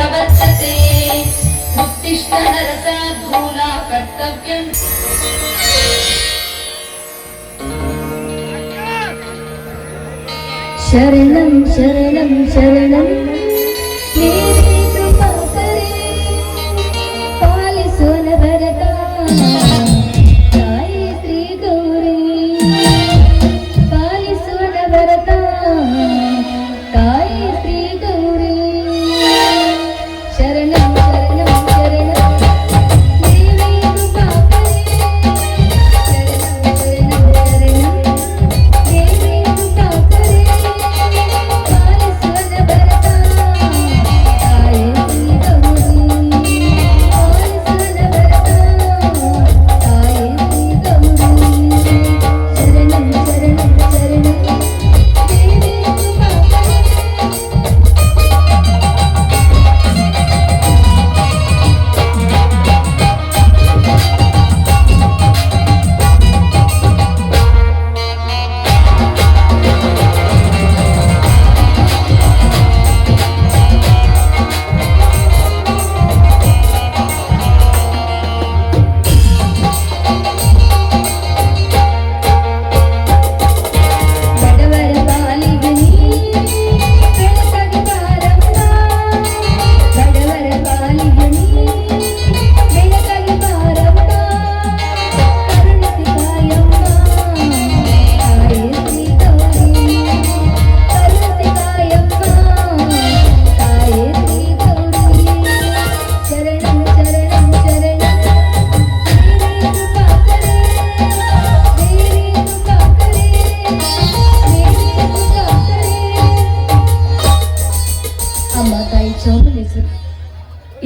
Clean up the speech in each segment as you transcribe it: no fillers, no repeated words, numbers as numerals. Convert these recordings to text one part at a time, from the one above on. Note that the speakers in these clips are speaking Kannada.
प्रवर्तते उत्तिष्ठ नरसाधूला कर्तव्यम् शरणं शरणं शरणं मेरे कृपा करे पालिसो नवरता ताई श्री गौरी पालिसो नवरता ताई श्री गौरी शरणं शरणं शरणं मेरे कृपा करे शरणं शरणं शरणं मेरे कृपा करे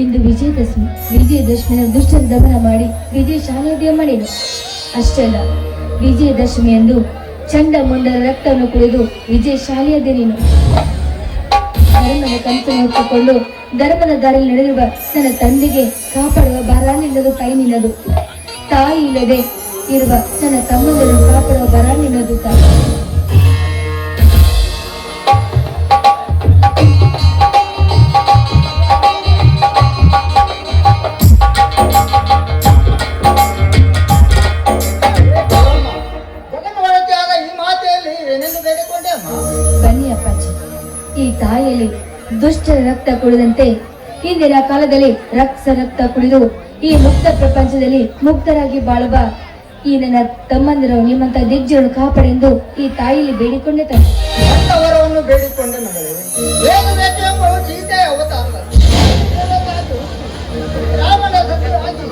ಇಂದು ವಿಜಯದಶಮಿ ದುಷ್ಟರ ದಮನ ಮಾಡಿ ವಿಜಯಶಾಲಿಯ ಮಾಡಿದೆ. ಅಷ್ಟೇ ಅಲ್ಲ, ವಿಜಯದಶಮಿಯಂದು ಚಂಡಮುಂಡರ ರಕ್ತವನ್ನು ಕುಡಿದು ವಿಜಯಶಾಲಿಯಾದ ನೀನು ಧರ್ಮದ ಕನಸನ್ನು ಹೊತ್ತುಕೊಂಡು ಧರ್ಮದ ದಾರಿಯಲ್ಲಿ ನಡೆದಿರುವ ನನ್ನ ತಂದೆಗೆ ಕಾಪಾಡುವ ಭಾರ ನಿಲ್ಲದು, ಕೈ ನಿಲ್ಲದು. ತಾಯಿ ಇಲ್ಲದೆ ಇರುವ ನನ್ನ ತಮ್ಮಂದನ್ನು ಕಾಪಾಡುವ ಭಾರ ನಿಲ್ಲದು ತಾಯಿ. ಬನ್ನಿ ಅಪ್ಪಾಜಿ, ಈ ತಾಯಿಯಲ್ಲಿ ದುಷ್ಟರ ರಕ್ತ ಕುಡಿದಂತೆ ಹಿಂದಿನ ಕಾಲದಲ್ಲಿ ರಕ್ತ ಕುಡಿದು ಈ ಮುಕ್ತ ಪ್ರಪಂಚದಲ್ಲಿ ಮುಕ್ತರಾಗಿ ಬಾಳುವ ಈ ನನ್ನ ತಮ್ಮಂದಿರು ನಿಮ್ಮಂತ ದಿಗ್ಜರನ್ನು ಕಾಪಾಡೆಂದು ಈ ತಾಯಿಯಲ್ಲಿ ಬೇಡಿಕೊಂಡೆ ವರವನ್ನು ಬೇಡಿಕೊಂಡೆ ಮಗಳೇ. ಸೀತೆ ಅವತಾರ ರಾಮನ ಸತ್ಯವಾಗಿ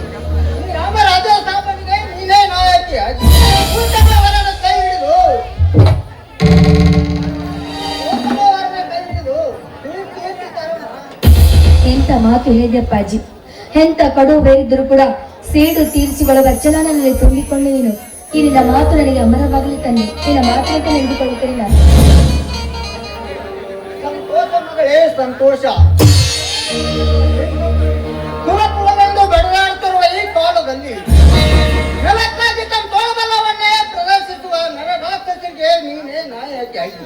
ರಾಮರಾಜ ಸ್ಥಾಪನೆಗೆ ನೀನೇ ನಾಯಕಿಯಾಗಿ ಉತ್ತಮವರನ್ನು ಕೈ ಹಿಡಿದು ಎಂತ ಮಾತು ಹೇಳಿದೆಪ್ಪಾಜಿ. ಎಂತ ಕಡು ಬೇರಿದ್ದರೂ ಕೂಡ ಸೇಡು ತೀರಿಸಿಕೊಳ್ಳುವ ವಚನ ನನ್ನಲ್ಲಿ ತುಂಬಿಕೊಂಡು ನೀನು ಈ ನಿನ್ನ ಮಾತು ನನಗೆ ಅಮರವಾಗಲಿ ತಂದೆ. ನಿನ್ನ ಮಾತಂತೆ ನಡೆದುಕೊಳ್ಳುತ್ತೇನೆ ನಾನು. ಸಂತೋಷ ಮಗಳೇ, ಸಂತೋಷ. ಕುಲಕುಲವೆಂದು ಬೆಳೆದಾಡುತ್ತಿರುವ ಈ ಕಾಲದಲ್ಲಿ ನೆಲಕ್ಕಾಗಿ ತಮ್ಮ ತೋಳಬಲ್ಲವನ್ನೇ ಪ್ರದರ್ಶಿಸುವ ನರರಾಕ್ಷಸರಿಗೆ ನೀನೇ ನಾಯಕಿಯಾಗಿ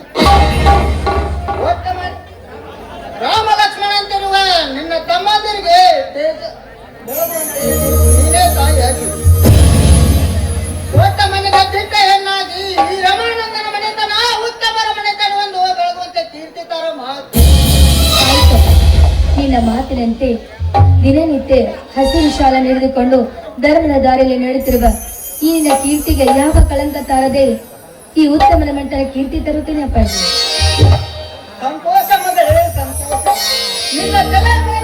ರಾಮ ಲಕ್ಷ್ಮಣ ಅಂತಿರುವ ನಿನ್ನ ತಮ್ಮಂದಿರಿಗೆ ನೀನೇ ತಾಯಿಯಾಗಿ ದೊಡ್ಡ ಮನೆಗ ದಿಟ್ಟ ಹೆಣ್ಣಾಗಿ ಈ ರಮಾನಂದನ ಮನೆತನ ಉತ್ತಮರ ಮನೆತನ ಒಂದು ಬೆಳಗುವಂತೆ ಕೀರ್ತಿತರ ಮಾತು. ನಿನ್ನ ಮಾತಿನಂತೆ ದಿನನಿತ್ಯ ಹಸಿರು ಶಾಲ ನಡೆದುಕೊಂಡು ಧರ್ಮದ ದಾರಿಯಲ್ಲಿ ನಡೆಯುತ್ತಿರುವ ಈ ನಿನ್ನ ಕೀರ್ತಿಗೆ ಯಾವ ಕಳಂಕ ತಾರದೆ ಈ ಉತ್ತಮನ ಮಂಟನ ಕೀರ್ತಿ ತರುತ್ತೇನೆ ಅಪ್ಪಾಜಿ. ಸಂತೋಷ ಮಗಳೇ, ಸಂತೋಷ. ನಿನ್ನ ಜಲಕ್ಕೆ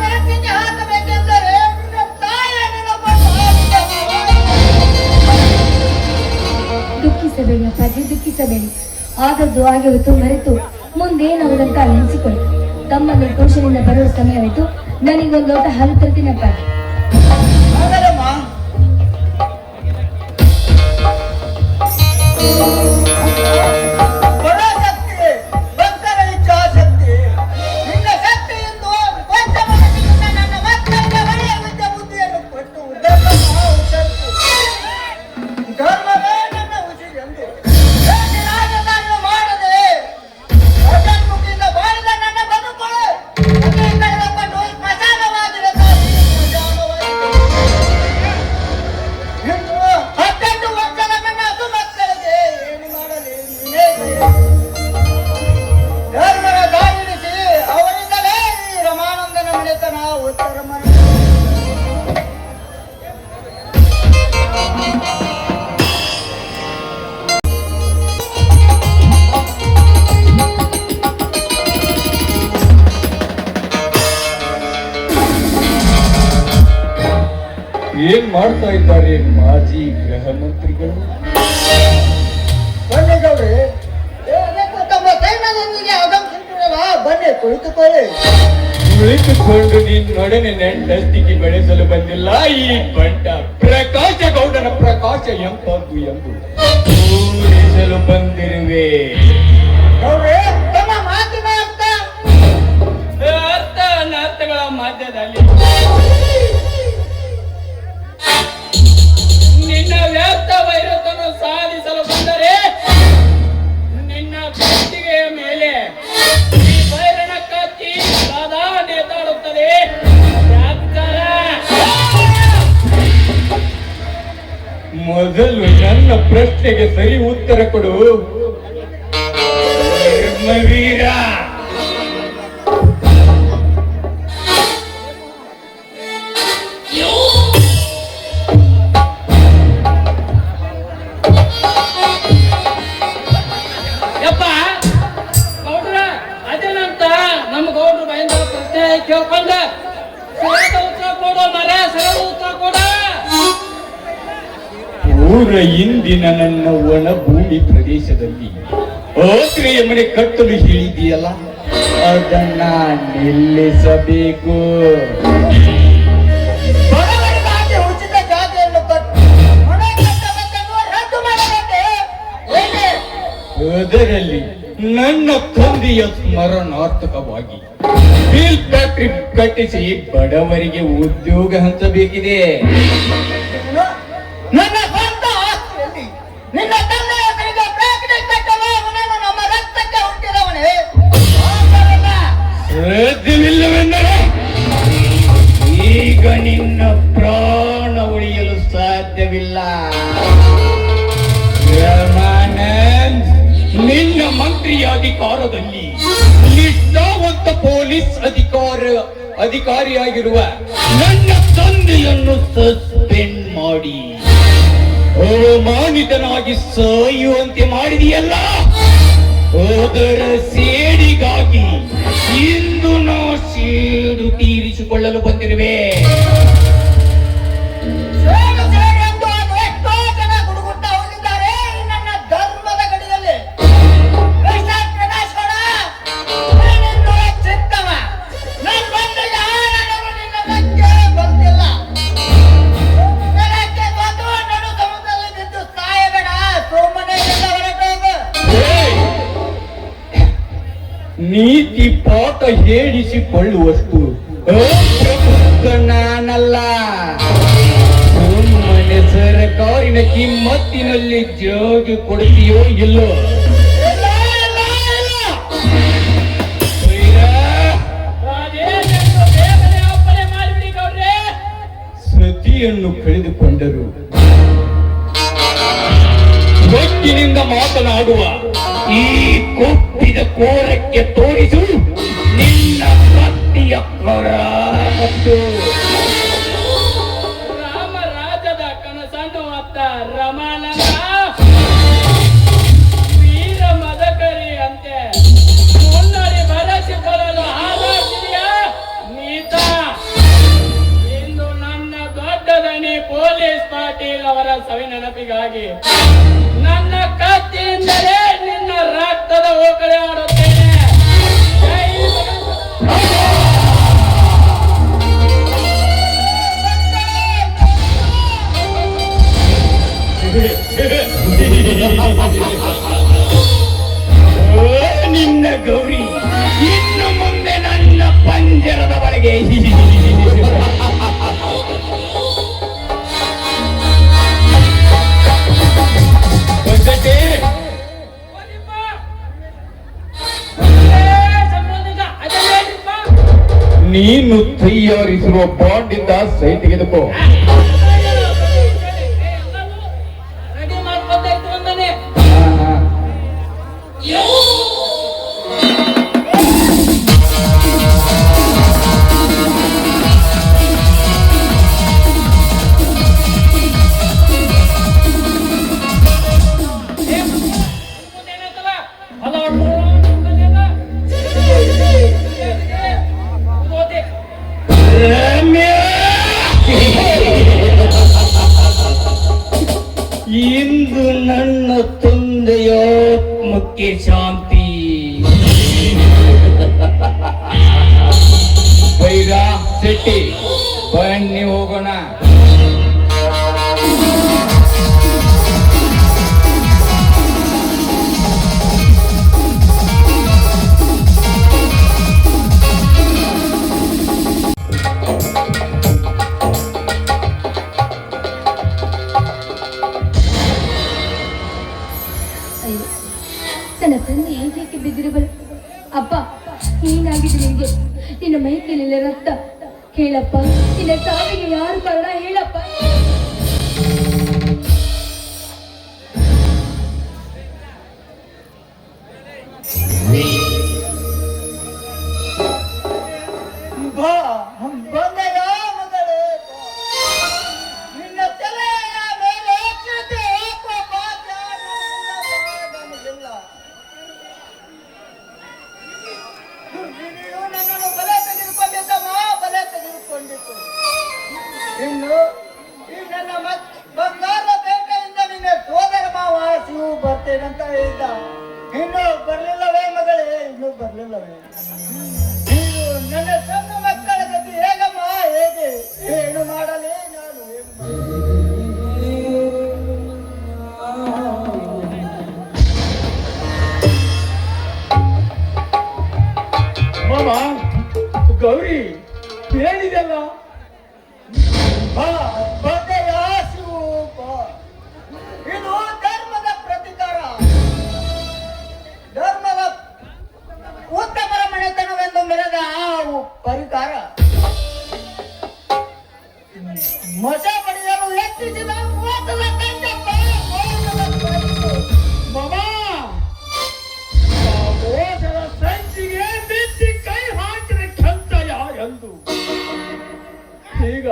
ಹಾಕಬೇಕೆಂದರೆ ನಿನ್ನ ತಾಯಿಯ ದುಃಖಿಸಬೇಡಿ ಅಪ್ಪಾಜಿ, ದುಃಖಿಸಬೇಡಿ. ಆದದ್ದು ಆಗಿರುತ್ತು, ಮರೆತು ಮುಂದೇನಾಗುದಂತ ನೆನೆಸಿಕೊಳ್ಳಿ. ತಮ್ಮನ್ನು ಪುರುಷನಿಂದ ಬರುವ ಸಮಯವಾಯಿತು. ನನಗೊಂದು ಲೋಟ ಹಾಲು ತರ್ತೀನಿ ಅಪ್ಪಾಜಿ. ಮಸಾಲ ಏನ್ ಮಾಡ್ತಾ ಇದ್ದಾರೆ ಮಾಜಿ ಗೃಹ ಮಂತ್ರಿಗಳು? ಬನ್ನಿ ಗೌರಿ, ಅದಕ್ಕೂ ತಮ್ಮ ಸೈನ್ಯದೊಂದಿಗೆ ಆಗಮಿಸಿದ್ದೀರಲ್ಲ, ಬನ್ನಿ ಕುಳಿತುಕೊಳ್ಳಿ. ಕುಳಿತುಕೊಂಡು ನಿನ್ನೊಡನೆ ನೆಂಟಸ್ತಿಗೆ ಬೆಳೆಸಲು ಬಂದಿಲ್ಲ ಈ ಬಂಟ ಪ್ರಕಾಶ ಗೌಡನ ಪ್ರಕಾಶ ಎಂಬುದು ಎಂದು ತೋರಿಸಲು ಬಂದಿರುವೆ. ಗೌರಿ, ತಮ್ಮ ಮಾತಿನ ಅರ್ಥ ಅನರ್ಥಗಳ ಮಧ್ಯದಲ್ಲಿ ನಿನ್ನ ವ್ಯರ್ಥ ವೈರತನ್ನು ಸಾಧಿಸಲು ಬಂದರೆ ನಿನ್ನ ಕುತ್ತಿಗೆಯ ಮೇಲೆ ಈ ಬೈರನ ಕತ್ತಿ ಸದಾ ನೇತಾಡುತ್ತದೆ. ಯಾಕರ? ಮೊದಲು ನನ್ನ ಪ್ರಶ್ನೆಗೆ ಸರಿ ಉತ್ತರ ಕೊಡು ಧರ್ಮವೀರ. ನಮ್ಮ ಗೌಡ್ರು ಬೈಂದ ಪ್ರಶ್ನೆ ಕೇಳ್ಕೊಂಡ ಸರಿಯಾದ ಉತ್ತರ ಕೊಡು ಮರ, ಸರಿಯಾದ ಉತ್ತರ ಕೊಡ. ಊರ ಇಂದಿನ ನನ್ನ ಒಣ ಭೂಮಿ ಪ್ರದೇಶದಲ್ಲಿ ಓತ್ರೆಯ ಮನೆ ಕಟ್ಟಲು ಹೇಳಿದೆಯಲ್ಲ, ಅದನ್ನ ನಿಲ್ಲಿಸಬೇಕು. ಬಡವರಿಗಾಗಿ ಉಚಿತ ಜಾತಿಯನ್ನು ಕಟ್ಟು ಮನೆ ಕಟ್ಟಬೇಕೆಂದು ರದ್ದು ಮಾಡಬೇಕೆ? ಹೇಗೆ? ಅದರಲ್ಲಿ ನನ್ನ ತಂದೆಯ ಸ್ಮರಣಾರ್ಥಕವಾಗಿ ಸ್ಟೀಲ್ ಫ್ಯಾಕ್ಟರಿ ಕಟ್ಟಿಸಿ ಬಡವರಿಗೆ ಉದ್ಯೋಗ ಹಂಚಬೇಕಿದೆ. ನನ್ನ ಸ್ವಂತ ಆಸ್ತಿಯಲ್ಲಿ ನಿನ್ನ ತಂದೆಯ ಹೆಸರಿಗೆ ಫ್ಯಾಕ್ಟರಿ ಕಟ್ಟಲು ಅವನನ್ನು ನಮ್ಮ ರಕ್ತಕ್ಕೆ ಹುಟ್ಟಿದವನೇ. ಸಾಧ್ಯವಿಲ್ಲವೆಂದರೆ ಈಗ ನಿನ್ನ ಪ್ರಾಣ ಉಳಿಯಲು ಸಾಧ್ಯವಿಲ್ಲ. ರಮಾನಂದ್, ನಿನ್ನ ಮಂತ್ರಿಯ ಅಧಿಕಾರದಲ್ಲಿ ನಿಷ್ಠಾವಂತ ಪೊಲೀಸ್ ಅಧಿಕಾರಿಯಾಗಿರುವ ನನ್ನ ತಂದೆಯನ್ನು ಸಸ್ಪೆಂಡ್ ಮಾಡಿ ಅವಮಾನಿತನಾಗಿ ಸಾಯುವಂತೆ ಮಾಡಿದೆಯಲ್ಲ, ಅದರ ಸೇಡಿಗಾಗಿ ಇಂದು ನಾ ಸೇಡು ತೀರಿಸಿಕೊಳ್ಳಲು ಬಂದಿರುವೆ. ಎಂದು ಅದು ಎಷ್ಟೋ ಜನ ಗುಡುಗುತ್ತಾ ಹೋಗಿದ್ದಾರೆ ನನ್ನ ಧರ್ಮದ ಗಡಿಯಲ್ಲಿ. ಪ್ರಕಾಶ್ ಗೌಡ, ನೀನಿನ್ನು ಚಿಕ್ಕವ. ನನ್ನ ಬಂದಿಗೆ ಆಳನವರು ನಿನ್ನ ಲೆಕ್ಕೆ ಬಂದಿಲ್ಲ. ನೆಲಕ್ಕೆ ಬಂದು ನಡು ಸಮುದ್ರದಲ್ಲಿ ಬಿದ್ದು ಸಾಯಬೇಡ, ಸುಮ್ಮನೆ ಎಲ್ಲ ಹೊರಟೋಗು. ನೀತಿ ಪಾಠ ಹೇಳಿಸಿಕೊಳ್ಳುವಷ್ಟು ಅಪ್ರಬುದ್ಧ ನಾನಲ್ಲ. ಸುಮ್ಮನೆ ಸರ್ಕಾರಿನ ಕಿಮ್ಮತ್ತಿನಲ್ಲಿ ಜೋಗಿ ಕೊಡ್ತೀಯೋ ಇಲ್ಲೋ? ಇಲ್ಲ, ಇಲ್ಲ, ಇಲ್ಲ. ಸತಿಯನ್ನು ಕಳೆದುಕೊಂಡರು ಹೊಕ್ಕಿನಿಂದ ಮಾತನಾಡುವ ಈ ಕೊಪ್ಪಿದ ಕೋರಕ್ಕೆ ತೋರಿಸು ನಿನ್ನ ಕತ್ತಿಯ ಕೊರ. ಮತ್ತು ರಾಮರಾಜದ ಕನಸನ್ನು ಹೊತ್ತ ರಮಾನಂದ ವೀರ ಮದಕರಿ ಅಂತೆ ಮುನ್ನಡೆ ಬರೆಸಿಕೊಳ್ಳಲು ಹಾಗಾಗಿದೆಯ ನೀತ. ಇಂದು ನನ್ನ ದೊಡ್ಡ ದನಿ ಪೊಲೀಸ್ ಪಾಟೀಲ್ ಅವರ ಸವಿ ನೆನಪಿಗಾಗಿ ನನ್ನ ಕತ್ತಿಯಿಂದಲೇ ನಿನ್ನ ರಕ್ತದ ಓಕಳೆ ಆಡುತ್ತೇನೆ. ಜೈ ಓ ನಿನ್ನ ಗೌರಿ, ಇನ್ನು ಮುಂದೆ ನನ್ನ ಪಂಜರದ ಒಳಗೆ ಬಂದತೆ. ನೀನು ತಯಾರಿಸಿರುವ ಬಾಂಡಿಂದ ಸೈ ತೆಗೆದುಕೋ. ರೆಡಿ ಮಾಡ್ಕೊತಾಯ್ತು ಅಂದಾನೆ. ಮನಸ್ಸಿಗೆ ಶಾಂತಿ. ಬೈರಾ ಶೆಟ್ಟಿ, ಬನ್ನಿ ಹೋಗೋಣ. ಅಯ್ಯೋ, ನನ್ನ ತಂದೆ ಹೇಗೆ ಬಿದ್ದಿರಬಲ್ಲ. ಅಪ್ಪ, ಏನಾಗಿದೆ ನಿನಗೆ? ನಿನ್ನ ಮೈ ಕೈಲಿಲ್ಲ ರಕ್ತ. ಹೇಳಪ್ಪ, ನಿನ್ನ ಸಾವಿಗೆ ಯಾರು ಕಾರಣ? ಹೇಳಪ್ಪ. ಬಾ ಬಂದೆಯ ಮಗಳೇ, ನಿನ್ನ ತಲೆಯ ಮೇಲೆ ಏಕತೆ ಹಾಕುವ ಭಾಗ್ಯ ನನಗಿಲ್ಲ. ನೀನು ನನ್ನನ್ನು ಬಲೆ ತೆಗೆದುಕೊಂಡಿದ್ದಮ್ಮ, ಬಲೆ ತೆಗೆದುಕೊಂಡಿತ್ತು. ಇನ್ನು ಈ ನನ್ನ ಬಂಗಾರದ ಬೇಟೆಯಿಂದ ನಿನ್ನ ಸೋದರ ಮಾವ ಶಿವು ಬರ್ತೇನಂತ ಹೇಳಿದ್ದ. ಇನ್ನು ಬರ್ಲಿಲ್ಲವೇ ಮಗಳೇ? ಇನ್ನು ಬರ್ಲಿಲ್ಲವೇ? ನೀನು ನನ್ನ ಸಣ್ಣ ಮಕ್ಕಳ ಗತಿ ಹೇಗಮ್ಮ? ಹೇಗೆ? ಏನು ಮಾಡಲಿ ನಾನು? ಮಾಮ, ಗೌರಿ ಹೇಳಿದೆಲ್ಲ. ಬಾ ಬಂದೆಯ ಶಿವು, ಬಾ. ಇದು ಧರ್ಮದ ಪ್ರತಿಕಾರ, ಧರ್ಮದ ಉತ್ತಮರ ಮನೆತನವೆಂದು ಮೆರೆದ ಆ ಪರಿಕಾರ. ಮಸ ಪಡೆಯಲು ಯತ್ನಿಸಿದ ಮೋಸದ ಕಂಜಪ್ಪ, ಮೋಸದ ಕಂಜು. ಮಾಮ, ಆ ಮೋಸದ ಸಂಚಿಗೆ ಬಿಚ್ಚಿ ಕೈ ಹಾಕಿದ ಕೆಂತ ಯಾರೆಂದು ಈಗ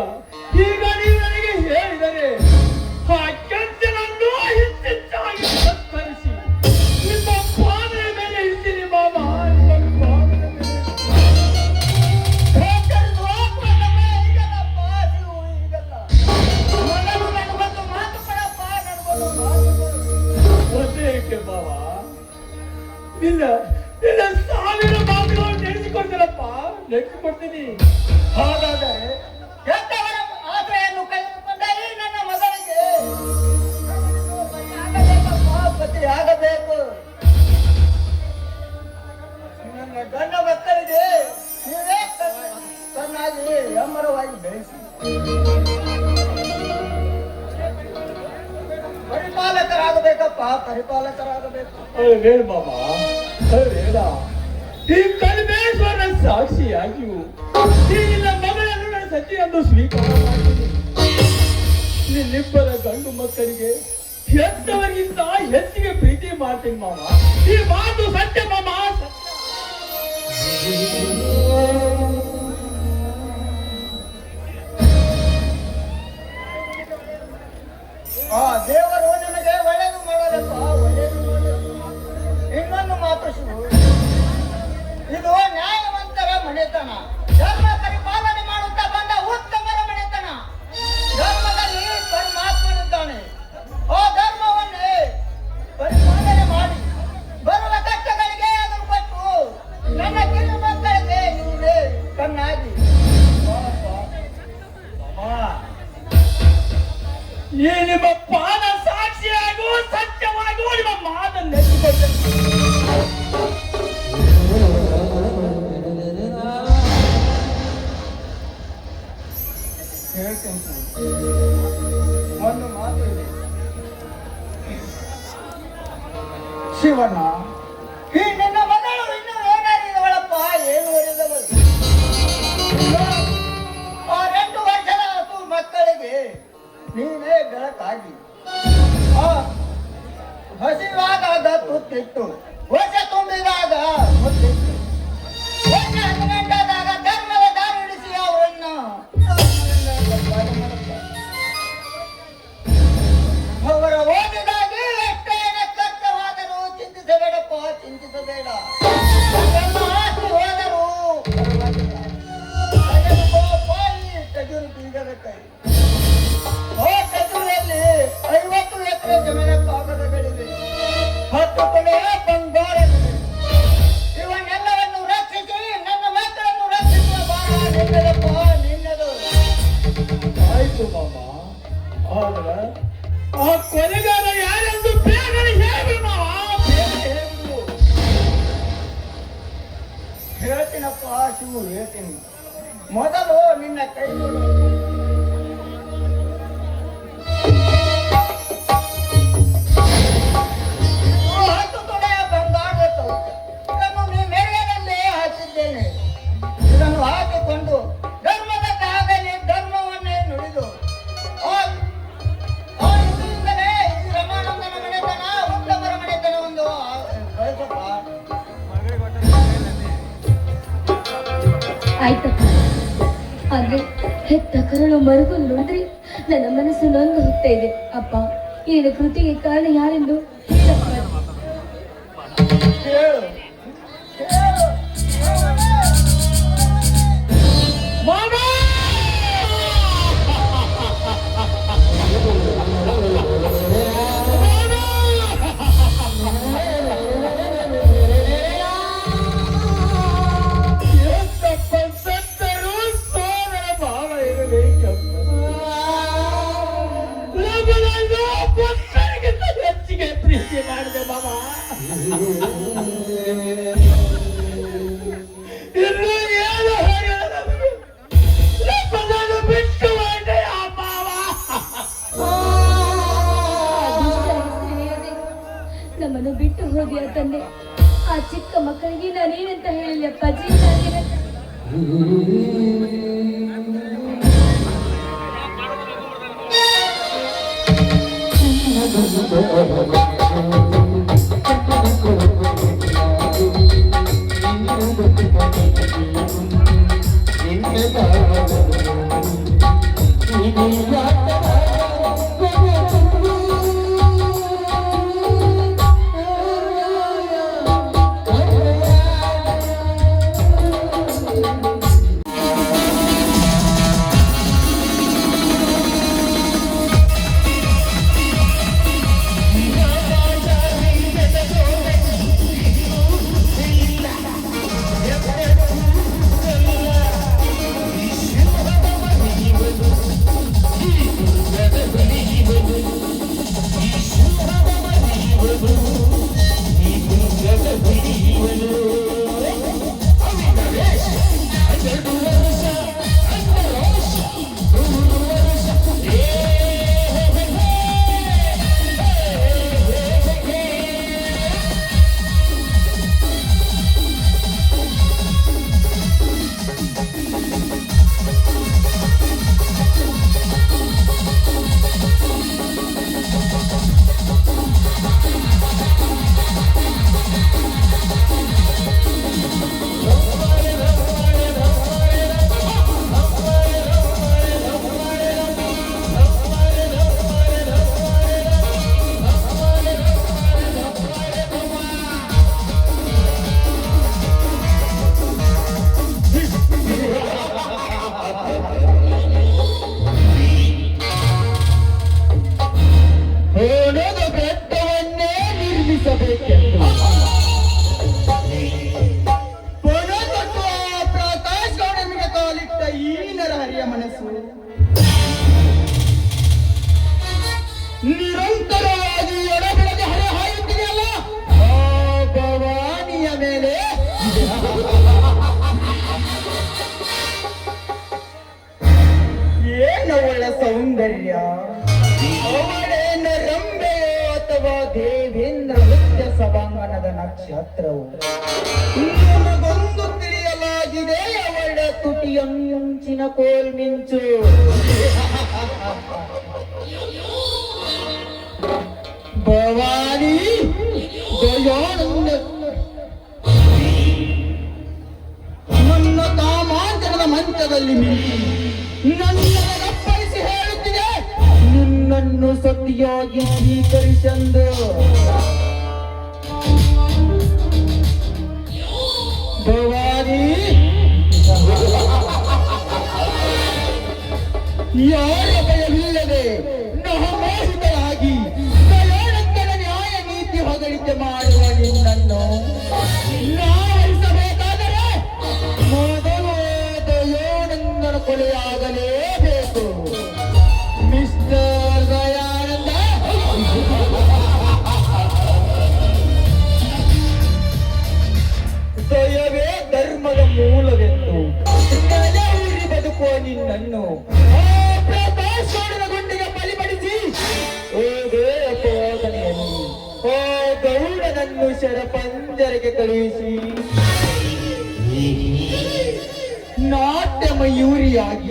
ಈಗ ನೀವು ನನಗೆ ಹೇಳಿದರೆ ಆ ಕೆಂಚನನ್ನು ಹೆಚ್ಚೆಚ್ಚಾಗಿ ಸತ್ಕರಿಸಿ ನಿಮ್ಮ ಪಾದದ ಮೇಲೆ ಇರ್ತೀನಿ ಮಾಮ. ನಿಮ್ಮ ಪಾದದ ಮೇಲೆ ಬೇಕರಿದು ಹೋಗುವ ಸಮಯ ಈಗಲ್ಲಪ್ಪ ಶಿವು, ಈಗಲ್ಲ. ಮೊದಲು ನನಗೊಂದು ಮಾತು ಕೊಡಪ್ಪ, ನನಗೊಂದು ಮಾತು ಕೊಡು. ಅದೇಕೆ ಮಾವ? ನಿನ್ನ ನಿನ್ನ ಸಾವಿರ ಮಾತುಗಳು ನೆನೆಸಿಕೊಡ್ತೀನಪ್ಪ, ನೆನೆಸಿಕೊಡ್ತೀನಿ. ಹಾಗಾದರೆ ಎಂತವರ ಆಶ್ರಯನ್ನು ಕಳೆದುಕೊಂಡ ಈ ನನ್ನ ಮಗಳಿಗೆ ಆಗಬೇಕಪ್ಪ, ಪತಿ ಆಗಬೇಕು. ನನ್ನ ಗಂಡ ಮಕ್ಕಳಿಗೆ ನೀವೇ ಚೆನ್ನಾಗಿ ಎಮ್ಮರವಾಗಿ ಬೆಳೆಸಿ ಪರಿಪಾಲಕರಾಗಬೇಕಪ್ಪ, ಪರಿಪಾಲಕರಾಗಬೇಕು. ಹೇಳು ಮಾಮ, ಹೇಳ. ಈ ಕಲ್ಮೇಶ್ವರ ಸಾಕ್ಷಿಯಾಗಿಯೂ ನಿನ್ನ ಮಗಳನ್ನು ನನ್ನ ಸತಿಯನ್ನು ಸ್ವೀಕಾರ ಮಾಡ್ತೀನಿ. ನಿನ್ನಿಬ್ಬರ ಗಂಡು ಮಕ್ಕಳಿಗೆ ಹೆತ್ತವರಿಗಿಂತ ಹೆಚ್ಚಿಗೆ ಪ್ರೀತಿ ಮಾಡ್ತೀನಿ ಮಾಮ. ಈ ಮಾತು ಸತ್ಯ ಮಾಮ, ಸತ್ಯ. ಆ ದೇವರು ನಿಮಗೆ ಒಳ್ಳೆಯದು ಮಾಡಲಪ್ಪ, ಒಳ್ಳೆಯದು ಮಾಡಲು. ಇನ್ನೊಂದು ಮಾತು ಶಿವು, ಇದು ನ್ಯಾಯವಂತರ ಮನೆತನ, ಧರ್ಮ ಪರಿಪಾಲನೆ ಮಾಡುತ್ತಾ ಬಂದ ಉತ್ತಮರ ಮನೆತನ. ಧರ್ಮದಲ್ಲಿ ಪರಮಾತ್ಮನಿದ್ದಾನೆ. ಆ ಧರ್ಮವನ್ನೇ ಪರಿಪಾಲನೆ ಮಾಡಿ ಬರುವ ಕಷ್ಟಗಳಿಗೆ ಅದನ್ನು ಕೊಟ್ಟು ನನ್ನ ಕಿರು ಮಕ್ಕಳಿಗೆ ನೀವೇ ಕಣ್ಣಾಗಿ. ಈ ನಿಮ್ಮ ಪಾದ ಸಾಕ್ಷಿಯಾಗೂ ಸತ್ಯವಾಗೂ ನಿಮ್ಮ ಮಾತನ್ನು ನೆಚ್ಚಿಕೊಳ್ತೇನೆ. ಹೇಳ್ತೇನೆ. ಒಂದು ಮಾತು ಇದೆ ಶಿವಣ್ಣ, ಈ ನಿನ್ನ ಮಗಳು ಇನ್ನು ಏನಾರಿದವಳಪ್ಪ, ಏನು ಓದಿದವಳು? ಆ 2 ವರ್ಷದ ಹಸು ಮಕ್ಕಳಿಗೆ ನೀನೇ ಬೆಳಕಾಗಿ, ಆ ಹಸಿವಾದಾಗ ತುತ್ತಿಟ್ಟು, ವರ್ಷ ತುಂಬಿದಾಗ ಮುತ್ತಿಟ್ಟು, ವರ್ಷ 18 ಧರ್ಮದ ದಾರಿ ಹಿಡಿಸಿ ಅವರನ್ನು ಅವರ ಓದಿದಾಗಿ ಎಷ್ಟೇ ಕಷ್ಟವಾದರೂ ಚಿಂತಿಸಬೇಡಪ್ಪ, ಚಿಂತಿಸಬೇಡ. ನನ್ನ ಆಸ್ತಿ ಹೋದರೂ ತೆಗೆದು ಬೀಗದ ಕೈ. ಆ ಟಗರಿಯಲ್ಲಿ 50 ಎಕರೆ ಜಮೀನ ಕಾಗದಗಳಿವೆ. 10 ತೊಲೆ ಬಂಗಾರ ಹೌದಾ? ಆ ಕೊಲೆಗಾರ ಯಾರೆಂದು ಬೇಗನೆ ಹೇಳ್ಬಿಡು ಮಾವ, ಬೇಗನೆ ಹೇಳ್ಬಿಡು. ಹೇಳ್ತೀನಪ್ಪ ಶಿವು, ಹೇಳ್ತೀನಿ. ಮೊದಲು ನಿನ್ನ ಕೈ ಹತ್ತು ತೊಡೆಯ ಬಂಗಾರದ ತೌಕ ಇದನ್ನು ನೀ ಮೇಘದಲ್ಲೇ ಹಾಕಿದ್ದೇನೆ. ಇದನ್ನು ಹಾಕಿಕೊಂಡು ಧರ್ಮದ ಕಾಗಲಿ ಧರ್ಮವನ್ನೇ ನುಡಿದು ಆ ನುಡಿಯಿಂದಲೇ ಈ ರಮಾನಂದನ ಮನೆತನ ಉತ್ತಮರ ಮನೆತನ ಒಂದು ಕಳಿಸಪ್ಪ. ಆಯ್ತಪ್ಪ, ಆದ್ರೆ ಹೆತ್ತ ಕರುಳು ಮರುಗು ನೋಡಿದ್ರೆ ನನ್ನ ಮನಸ್ಸು ನೊಂದು ಹೋಗ್ತಾ ಇದೆ. ಅಪ್ಪ, ಈ ನಿನ್ನ ಕೃತಿಗೆ ಕಾರಣ ಯಾರೆಂದು ಹೇಳಪ್ಪ. ಹೇಳು, ಹೇಳು. ಹೆಚ್ಚಿಗೆ ಪ್ರೀತಿ ಮಾಡಿದೆ ಬಾಬಾ. ಇನ್ನು ಏನು ಹೇಳೋದು ನಮಗೆ? ನಮ್ಮನ್ನು ಬಿಟ್ಟು ಹೋದೆ ಆ ಮಾವ. ದುಷ್ಟ ಹೆಸರು ಹೇಳದೆ ನಮ್ಮನ್ನು ಬಿಟ್ಟು ಹೋದ್ಯಾ ತಂದೆ. ಆ ಚಿಕ್ಕ ಮಕ್ಕಳಿಗೆ ನಾನೇನಂತ ಹೇಳಿಲ್ಲ ಅಪ್ಪಾಜಿ. ನಿರಂತರವಾಗಿ ಎಡಬಿಡದೆ ಹಳೆ ಹಾಯುತ್ತಿದೆಯಲ್ಲ ಆ ಭವಾನಿಯ ಮೇಲೆ ಏನವಳ ಸೌಂದರ್ಯ, ಅವಳೇನ ರಂಬೆಯೋ ಅಥವಾ ದೇವೇಂದ್ರ ನೃತ್ಯ ಸಭಾಂಗಣದ ನಕ್ಷತ್ರವು ನಮಗೊಂದು ತಿಳಿಯಲಾಗಿದೆ. ಅವಳ ತುಟಿಯಂಚಿನ ಕೋಲ್ಮಿಂಚು. ಭವಾನಿ ದಯಾನಂದ ನನ್ನ ಕಾಮಾಂತರದ ಮಂಚದಲ್ಲಿ ನನ್ನನ್ನು ಅಪ್ಪಳಿಸಿ ಹೇಳುತ್ತಿದೆ, ನಿನ್ನನ್ನು ಸತಿಯಾಗಿ ಸ್ವೀಕರಿಸಂದು. ಭವಾನಿ ಯಾರ ಭಯವಿಲ್ಲದೆ ಮೋಹಿತರಾಗಿ ದಯಾನಂದನ ನ್ಯಾಯ ನೀತಿ ಹೊಗಳಿಕೆ ಮಾಡುವ ನಿನ್ನನ್ನು ನಾವಿಸಬೇಕಾದರೆ ಮೊದಲು ದಯಾನಂದನ ಕೊಲೆಯಾಗಲೇಬೇಕು. ಮಿಸ್ಟರ್ ಹೆಣ್ಣನ್ನು ಆ ಪ್ರಭಾಸ್ವಾಮಿನ ಗುಂಡಿಗೆ ಬಲಿಪಡಿಸಿ ಓದೇ ಅಪವಾದನೆಯನ್ನು ಆ ಗೌಡನನ್ನು ಶರಪಂಜರಿಗೆ ಕಳುಹಿಸಿ ನಾಟ್ಯ ಮಯೂರಿಯಾಗಿ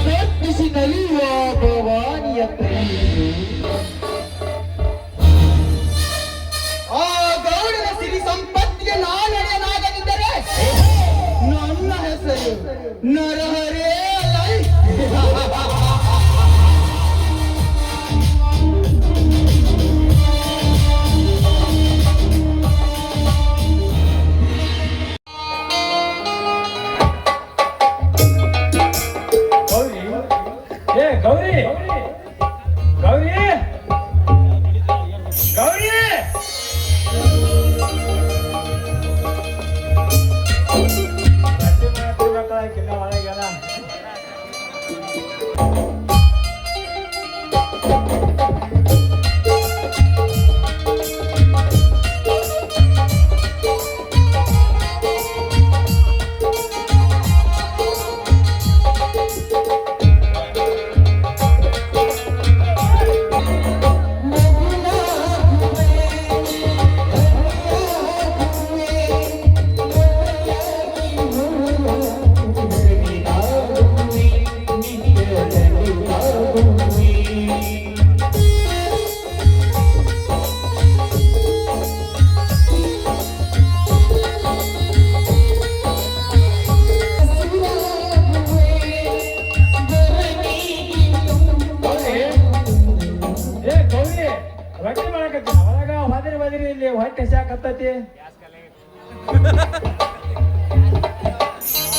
ನರ್ತಿಸಿ ನಲಿಯುವ ಭವಾನಿಯ ಪ್ರೇಮಿಯು ಆ ಗೌಡನ ಸಿರಿ ಸಂಪತ್ತಿಗೆ ನಾನಡೆಯನಾಗದಿದ್ದರೆ ನನ್ನ ಹೆಸರು ನರಹರೇ ಅಲ್ಲ. ಗೌರಿ ಏ ಗೌರಿ ಗೌರಿ ಗೌರಿ ಒಳಗೆಲ್ಲ ರೊಟ್ಟಿ ಮಾಡಕತ್ತೀನಿ ಒಳಗ ಬದಿರಿ ಇಲ್ಲಿ ಹೊಟ್ಟೆ ಸಾಕತ್ತೈತಿ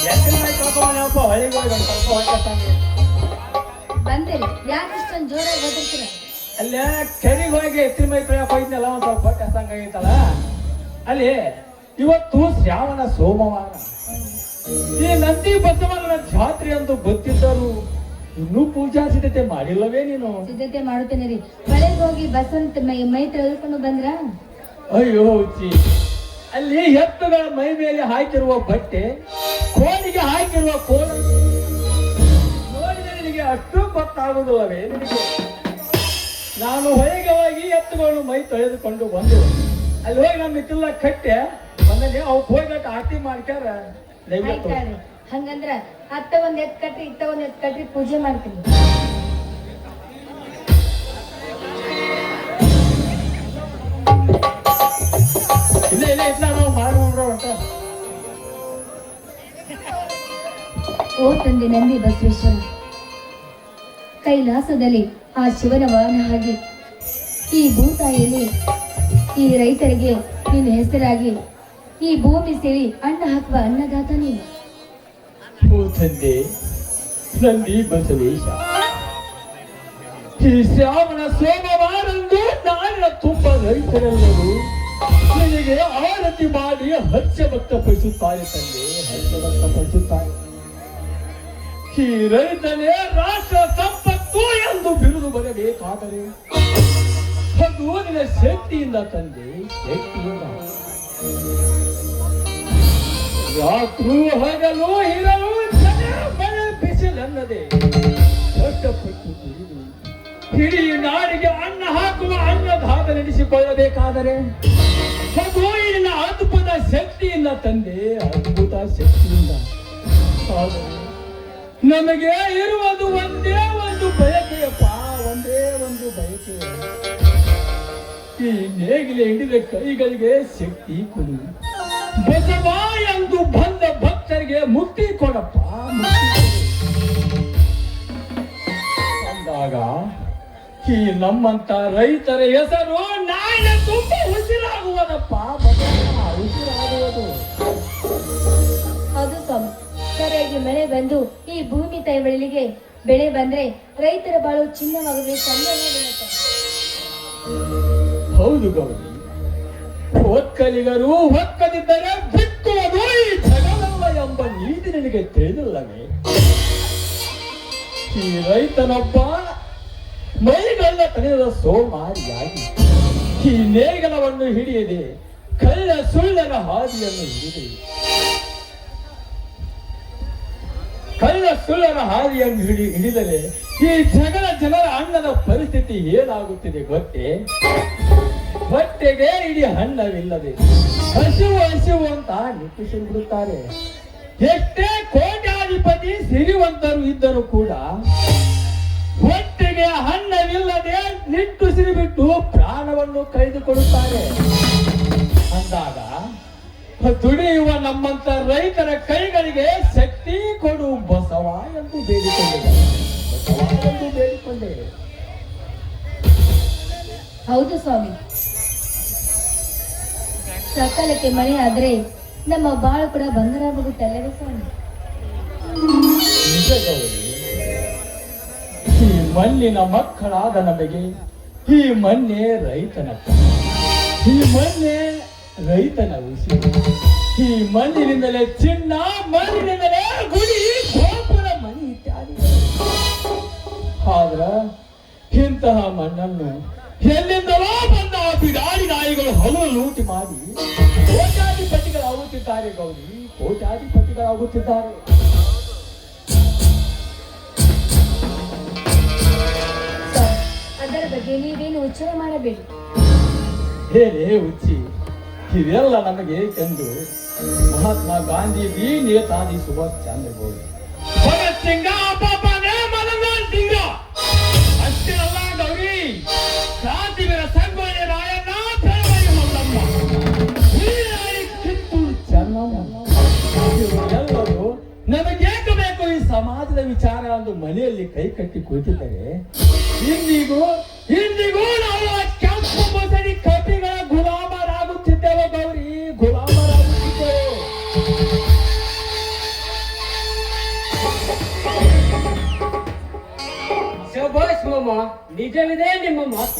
ಎತ್ತಿನ ಮೈ ಕಳ್ಕೊಂಬನಪ್ಪ ಹೊಳಿಗೆ ಹೋಗಿ ಒಂದು ಸ್ವಲ್ಪ ಹೊಟ್ಟೆ ತಂಗಿ ಬಂದಿರಿ ಯಾಕಷ್ಟೊಂದು ಜೋರಾಗಿ ಬದುಕ್ತೀರ? ಅಲ್ಲೇ ಕೆರೆಗೆ ಹೋಗಿ ಎತ್ತಿನ ಮೈ ತೊಳೆಯಕ್ಕೆ ಹೋಗಿದ್ನಲ್ಲ ಒಂದು ಸ್ವಲ್ಪ ಹೊಟ್ಟೆ ಸಂಗಾಗಿತ್ತಲ್ಲ ಅಲ್ಲಿ ಇವತ್ತು ಶ್ರಾವಣ ಸೋಮವಾರ ಈ ನಂದಿ ಬಸವನ ಜಾತ್ರೆ ಅಂತ ಗೊತ್ತಿದ್ದರು ಇನ್ನೂ ಪೂಜಾ ಸಿದ್ಧತೆ ಮಾಡಿಲ್ಲವೇ ನೀನು? ಸಿದ್ಧತೆ ಮಾಡುತ್ತೇನೆ ರೀ. ಮಳೆಗೆ ಹೋಗಿ ಬಸವಂತ ಮೈ ತೊಳೆದುಕೊಂಡು ಬಂದ್ರ? ಅಯ್ಯೋ ಹುಚ್ಚಿ, ಅಲ್ಲಿ ಎತ್ತುಗಳ ಮೈ ಮೇಲೆ ಹಾಕಿರುವ ಬಟ್ಟೆ, ಕೋಲಿಗೆ ಹಾಕಿರುವ ಕೋಲ ನೋಡಿದರೆ ನಿನಗೆ ಅಷ್ಟು ಗೊತ್ತಾಗುವುದಿಲ್ಲವೇ ನಿನಗೆ? ನಾನು ಹೊರಗೆ ಹೋಗಿ ಎತ್ತುಗಳನ್ನು ಮೈ ತೊಳೆದುಕೊಂಡು ಬಂದು ಅಲ್ಲಿ ಹೋಗಿ ನಮ್ಮ ಇತ್ತಿಲ್ಲ ಕಟ್ಟೆ ಬಂದಲ್ಲಿ ಅವಕ್ಕೆ ಹೋಗ್ಬೇಕು ಆರತಿ ಮಾಡ್ಕ್ಯಾರ ದಯವಿಟ್ಟು. ಆಯ್ತಾಳ್ರಿ. ಹಂಗಂದ್ರ ಅತ್ತ ಒಂದ್ ಎತ್ ಕಟ್ರಿ ಇತ್ತ ಒಂದ್ ಎತ್ ಕಟ್ರಿ ಪೂಜೆ ಮಾಡ್ತೀನಿ. ಇಲ್ಲ ಇಲ್ಲ ಇಲ್ಲ ನಾವು ಮಾಡ್ಕೊಂಡ್ರು ಅಂತ. ಓ ತಂದೆ ನಂದಿ ಬಸವೇಶ್ವರ, ಕೈಲಾಸದಲ್ಲಿ ಆ ಶಿವನ ವಾಹನ ಆಗಿ ಈ ಭೂತಾಯಿಯಲ್ಲಿ ಈ ರೈತರಿಗೆ ನಿನ್ನ ಹೆಸರಾಗಿ ಈ ಭೂಮಿ ಸೇರಿ ಅನ್ನ ಹಾಕುವ ಅನ್ನದಾತ ನೀನು. ಓ ತಂದೆ ನಂದಿ ಬಸವೇಶ, ಈ ಶ್ರಾವಣ ಸೋಮವಾರಂದು ನಾಡಿನ ತುಂಬ ರೈತರೆಲ್ಲರೂ ನಿನಗೆ ಆರತಿ ಮಾಡಿ ಹರ್ಷ ವ್ಯಕ್ತಪಡಿಸುತ್ತಾರೆ ತಂದೆ, ಹರ್ಷ ವ್ಯಕ್ತಪಡಿಸುತ್ತಾರೆ. ಈ ರೈತನೇ ರಾಷ್ಟ್ರ ಸಂಪತ್ತು ಎಂದು ಬಿರುದು ಬರಬೇಕಾದರೆ ಅದು ನಿನ್ನ ಶಕ್ತಿಯಿಂದ ತಂದೆ, ಶಕ್ತಿಯಿಂದ. ರಾತ್ರು ಹಗಲು ಇರಲು ಮಳೆ ಬಿಸಿಲನ್ನದೆ ಕಷ್ಟಪಟ್ಟು ದುಡಿದು ಇಡೀ ನಾಡಿಗೆ ಅನ್ನ ಹಾಕುವ ಅನ್ನದಾತ ನಡೆಸಿಕೊಳ್ಳಬೇಕಾದರೆ ಅದು ಇಲ್ಲಿನ ಅದ್ಭುತ ಶಕ್ತಿಯಿಂದ ತಂದೆ, ಅದ್ಭುತ ಶಕ್ತಿಯಿಂದ. ಆದರೆ ನಮಗೆ ಇರುವುದು ಒಂದೇ ಒಂದು ಬಯಕೆಯಪ್ಪ, ಒಂದೇ ಒಂದು ಬಯಕೆ. ಈ ನೇಗಿಲೆ ಹಿಡಿದ ಕೈಗಳಿಗೆ ಶಕ್ತಿ ಕೊಡು ಬಸವ ಎಂದು ಬಂದ ಭಕ್ತರಿಗೆ ಮುಕ್ತಿ ಕೊಡಪ್ಪ, ಮುಕ್ತಿ ಕೊಡು ಅಂದಾಗ ಈ ನಮ್ಮಂತ ರೈತರ ಹೆಸರು ನಾಯಿನ ತುಂಬ ಉಸಿರಾಗುವುದಪ್ಪ, ಉಸಿರಾಗುವುದು. ಹೌದು ಸ್ವಾಮಿ, ಸರಿಯಾಗಿ ಮಳೆ ಬಂದು ಈ ಭೂಮಿ ತೈವಳಿಗೆ ಬೆಳೆ ಬಂದ್ರೆ ರೈತರ ಬಾಳು ಚಿನ್ನವಾಗದೆ ಚಂದವಾಗುತ್ತೆ. ಹೌದು ಗೌರಿ, ಒಕ್ಕಲಿಗರು ಒಕ್ಕದಿದ್ದರೆ ಬಿಕ್ಕುವುದು ಈ ಜಗವಲ್ಲ ಎಂಬ ನೀತಿ ನಿನಗೆ ತಿಳಿದಿಲ್ಲವೇ? ಈ ರೈತನೊಬ್ಬ ಮೈಗಲ್ಲ ತನೆದ ಸೋಮಾರಿಯಾಗಿ ಈ ನೇಗಲವನ್ನು ಹಿಡಿಯದೆ ಕಳ್ಳ ಸುಳ್ಳರ ಹಾದಿಯನ್ನು ಹಿಡಿದು ಕಳ್ಳ ಸುಳ್ಳರ ಹಾದಿಯನ್ನು ಹಿಡಿದರೆ ಈ ಜನರ ಅನ್ನದ ಪರಿಸ್ಥಿತಿ ಏನಾಗುತ್ತಿದೆ ಗೊತ್ತೇ? ಹೊಟ್ಟೆಗೆ ಇಡೀ ಹಣ್ಣವಿಲ್ಲದೆ ಹಸಿವು ಅಂತ ನಿಪ್ಪಿಸಿ ಬಿಡುತ್ತಾರೆ. ಎಷ್ಟೇ ಕೋಟ್ಯಾಧಿಪತಿ ಸಿರಿವಂತರು ಇದ್ದರೂ ಕೂಡ ಹೊಟ್ಟೆಗೆ ಹಣ್ಣವಿಲ್ಲದೆ ನಿಟ್ಟುಸಿರು ಬಿಟ್ಟು ಪ್ರಾಣವನ್ನು ಕಳೆದುಕೊಳ್ಳುತ್ತಾರೆ. ಅಂದಾಗ ದುಡಿಯುವ ನಮ್ಮಂತ ರೈತರ ಕೈಗಳಿಗೆ ಶಕ್ತಿ ಕೊಡು ಬಸವ ಎಂದು ಬೇಡಿಕೊಂಡೆ. ಹೌದು ಸ್ವಾಮಿ, ಸಕಾಲಕ್ಕೆ ಮಳೆ ಆದ್ರೆ ನಮ್ಮ ಬಾಳು ಕೂಡ ಬಂಗಾರವಾಗುತ್ತಲ್ಲವೇ ಸ್ವಾಮಿ? ನಿಜ ಗೌರಿ, ಈ ಮಣ್ಣಿನ ಮಕ್ಕಳಾದ ನಮಗೆ ಈ ಮಣ್ಣೆ ರೈತನ ಕಣ್ಣು, ಈ ಮಣ್ಣೆ ರೈತನ ಉಸಿರು, ಈ ಮಣ್ಣಿನಿಂದಲೇ ಚಿನ್ನ, ಮಣ್ಣಿನಿಂದಲೇ ಗುಡಿ, ಗೋಪುರ, ಮನೆ ಇತ್ಯಾದಿ. ಆದ್ರ ಇಂತಹ ಮಣ್ಣನ್ನು ಎಲ್ಲಿಂದಲೋ ಬಂದ ಬಿಡಾಡಿ ನಾಯಿಗಳು ಹಲವು ಲೂಟಿ ಮಾಡಿ ಕೋಟ್ಯಾಧಿಪತಿಗಳಾಗುತ್ತಿದ್ದಾರೆ ಗೌರಿ, ಕೋಟ್ಯಾಧಿಪತಿಗಳಾಗುತ್ತಿದ್ದಾರೆ. ಅದರ ಬಗ್ಗೆ ನೀವೇನು ಉಚ್ಚರ ಮಾಡಬೇಡಿ. ಹೇಳೇ ಹುಚ್ಚಿ, ಇವೆಲ್ಲ ನಮಗೆ ಎಂದು ಮಹಾತ್ಮ ಗಾಂಧೀಜಿ, ನೇತಾಜಿ ಸುಭಾಷ್ ಚಂದ್ರ ಬೋಸ್, ಭಗತ್ ಸಿಂಗ, ಮನಮೋಹನ್ ಸಿಂಗ ಅಷ್ಟೇ ಅಲ್ಲ ಗೌರಿ, ಕ್ರಾಂತಿವೀರ ಸಂಗೊಳ್ಳಿ ರಾಯಣ್ಣ, ಬೆಳವಡಿ ಮಲ್ಲಮ್ಮ, ಕಿತ್ತೂರು ಚೆನ್ನಮ್ಮ, ಎಲ್ಲರೂ ನಮಗೇಕೆ ಬೇಕು ಈ ಸಮಾಜದ ವಿಚಾರ ಎಂದು ಮನೆಯಲ್ಲಿ ಕೈ ಕಟ್ಟಿ ಕುಳಿತಿದ್ದರೆ ಇಂದಿಗೂ ನಾವು ಕೆಂಪು ಮೊಸರಿ ಕಪಿಗಳ ಗುಲಾಮರಾಗುತ್ತಿದ್ದೇವೆ ಗೌರಿ, ಗುಲಾಮರಾಗುತ್ತಿದ್ದೇವೆ. ಶಭಾಷ್ ಮಾಮ, ನಿಜವಿದೆ ನಿಮ್ಮ ಮಾತು.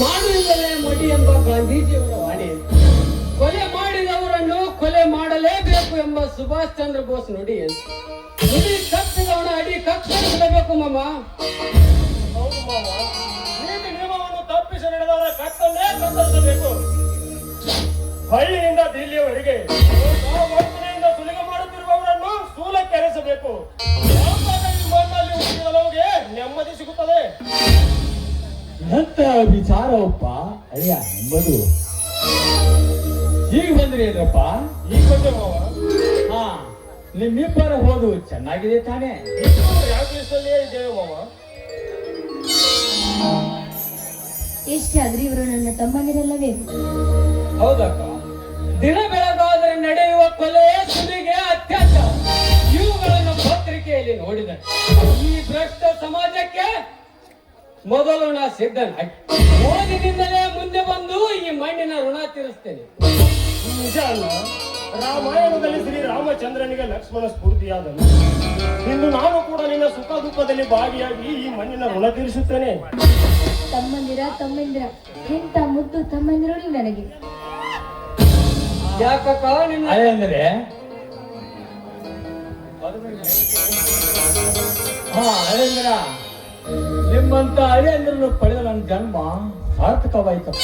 ಮಾಡುವುದಲ್ಲೇ ಮಡಿ ಎಂಬ ಗಾಂಧೀಜಿಯವರ ವಾಣಿ, ಕೊಲೆ ಮಾಡಿದವರನ್ನು ಕೊಲೆ ಮಾಡಲೇಬೇಕು ಎಂಬ ಸುಭಾಷ್ ಚಂದ್ರ ಬೋಸ್ ನುಡಿ ಕಪ್ಪಿದವನ ಅಡಿ ಕತ್ತರಿಸಲೇಬೇಕು ಮಾಮ. ಹೌದು ಮಾವ, ನೀತಿ ನಿಯಮವನ್ನು ತಪ್ಪಿಸಿ ನಡೆದವರ ಕತ್ತನ್ನೇ ಕತ್ತರಿಸಬೇಕು. ಹಳ್ಳಿಯಿಂದ ದಿಲ್ಲಿಯವರೆಗೆ ವರ್ತನೆಯಿಂದ ಸುಲಿಗೆ ಮಾಡುತ್ತಿರುವವರನ್ನು ಸೂಲಕ್ಕೆ ಎರೆಸಬೇಕು. ಮಣ್ಣಲ್ಲಿ ಹುಟ್ಟಿದವರಿಗೆ ನೆಮ್ಮದಿ ಸಿಗುತ್ತದೆ. ಎಂತ ವಿಚಾರವಪ್ಪ ಅಯ್ಯ ಎಂಬುದು. ಈಗ ಬಂದ್ರಿ ಏನಪ್ಪ? ಈಗ ಬಂದೆ ಮಾವ. ಹಾ, ನಿಮ್ಮಿಬ್ಬರ ಹೋದು ಚೆನ್ನಾಗಿದೆ ತಾನೇ? ಯಾವ ದೇಶದಲ್ಲೇ ಇದ್ದೇವೆ ಮಾವ. ಎಷ್ಟಾದ್ರೂ ಇವರು ನನ್ನ ತಮ್ಮನಿರಲ್ಲವೇ? ಹೌದಕ್ಕ, ದಿನ ಬೆಳಗಾದರೆ ನಡೆಯುವ ಕೊಲೆ, ಸುಲಿಗೆ, ಅತ್ಯಾಚಾರ ಇವುಗಳನ್ನು ಪತ್ರಿಕೆಯಲ್ಲಿ ನೋಡಿದೆ. ಈ ಭ್ರಷ್ಟ ಸಮಾಜಕ್ಕೆ ಮೊದಲು ನಾ ಸಿದ್ಧನಾಗಿ ಓದಿನಿಂದಲೇ ಮುಂದೆ ಬಂದು ಈ ಮಣ್ಣಿನ ಋಣ ತೀರಿಸ್ತೇನೆ. ನಿಜ ಅಲ್ಲ, ರಾಮಾಯಣದಲ್ಲಿ ಶ್ರೀರಾಮಚಂದ್ರನಿಗೆ ಲಕ್ಷ್ಮಣ ಸ್ಫೂರ್ತಿಯಾದನು. ಇಂದು ನಾನು ಕೂಡ ನಿನ್ನ ಸುಖ ದುಃಖದಲ್ಲಿ ಭಾಗಿಯಾಗಿ ಈ ಮಣ್ಣಿನ ಋಣ ತೀರಿಸುತ್ತೇನೆ. ತಮ್ಮಂದಿರ ಎಂತ ಮುದ್ದು ತಮ್ಮಂದಿರು ನೀವು ನನಗೆ. ಯಾಕಕ್ಕ ನಿನ್ನ ಅಂದ್ರೆ ಅಳೇಂದ್ರ, ನಿಮ್ಮಂತ ಅಳೇಂದ್ರನ್ನು ಪಡೆದ ನನ್ನ ಜನ್ಮ ಸಾರ್ಥಕವಾಯ್ತಪ್ಪ,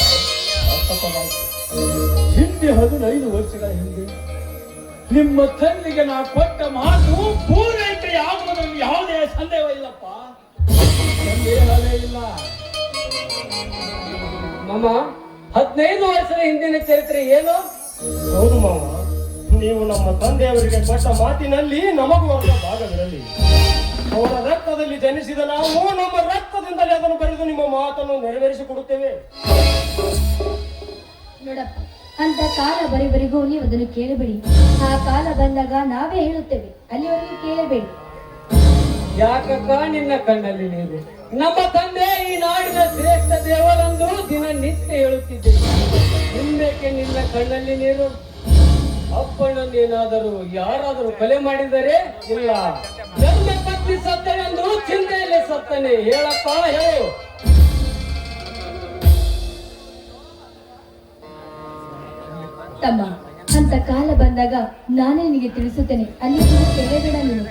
ಸಾರ್ಥಕವಾಯ್ತು. ಹಿಂದೆ 15 ವರ್ಷಗಳ ಹಿಂದೆ ನಿಮ್ಮ ತಂದೆಗೆ ನಾ ಕೊಟ್ಟ ಮಾತು ಪೂರೈಕೆಯಾಗುವುದರಲ್ಲಿ ಯಾವುದೇ ಸಂದೇಹವಿಲ್ಲಪ್ಪ, ಸಂದೇಹವೇ ಇಲ್ಲ. ಮಾಮ, 15 ವರ್ಷದ ಹಿಂದಿನ ಚರಿತ್ರೆ ಏನು? ಹೌದು ಮಾವ, ನೀವು ನಮ್ಮ ತಂದೆಯವರಿಗೆ ಕೊಟ್ಟ ಮಾತಿನಲ್ಲಿ ನಮಗೂ ಅವರ ಭಾಗವಿರಲಿ. ಅವರ ರಕ್ತದಲ್ಲಿ ಜನಿಸಿದ ನಾವು ನಮ್ಮ ರಕ್ತದಿಂದಲೇ ಅದನ್ನು ಬರೆದು ನಿಮ್ಮ ಮಾತನ್ನು ನೆರವೇರಿಸಿಕೊಡುತ್ತೇವೆ. ನೋಡಪ್ಪ, ಅಂತ ಕಾಲ ಬರಿವರೆಗೂ ನೀವು ಅದನ್ನು ಕೇಳಬೇಡಿ. ಆ ಕಾಲ ಬಂದಾಗ ನಾವೇ ಹೇಳುತ್ತೇವೆ, ಅಲ್ಲಿವರೆಗೂ ಕೇಳಬೇಡಿ. ಯಾಕಕ್ಕ ನಿನ್ನ ಕಣ್ಣಲ್ಲಿ ನೀರು? ನಮ್ಮ ತಂದೆ ಈ ನಾಡಿನ ಶ್ರೇಷ್ಠ ದೇವರೆಂದು ದಿನನಿತ್ಯ ಹೇಳುತ್ತಿದ್ದೆ. ಹಿಂದಕ್ಕೆ ನಿನ್ನ ಕಣ್ಣಲ್ಲಿ ನೀರು? ಅಪ್ಪಣ್ಣನೇನಾದರೂ ಯಾರಾದರೂ ಕೊಲೆ ಮಾಡಿದರೆ ಇಲ್ಲ, ನನ್ನ ಪತ್ನಿ ಸತ್ತನೆಂದು ಚಿಂತೆಯಲ್ಲಿ ಸತ್ತನೆ. ಹೇಳಪ್ಪ, ಹೇಳು. ತಮ್ಮ, ಅಂತ ಕಾಲ ಬಂದಾಗ ನಾನೇ ನಿನಗೆ ತಿಳಿಸುತ್ತೇನೆ, ಅಲ್ಲಿ ಕೇಳಬೇಡ ನೀನು.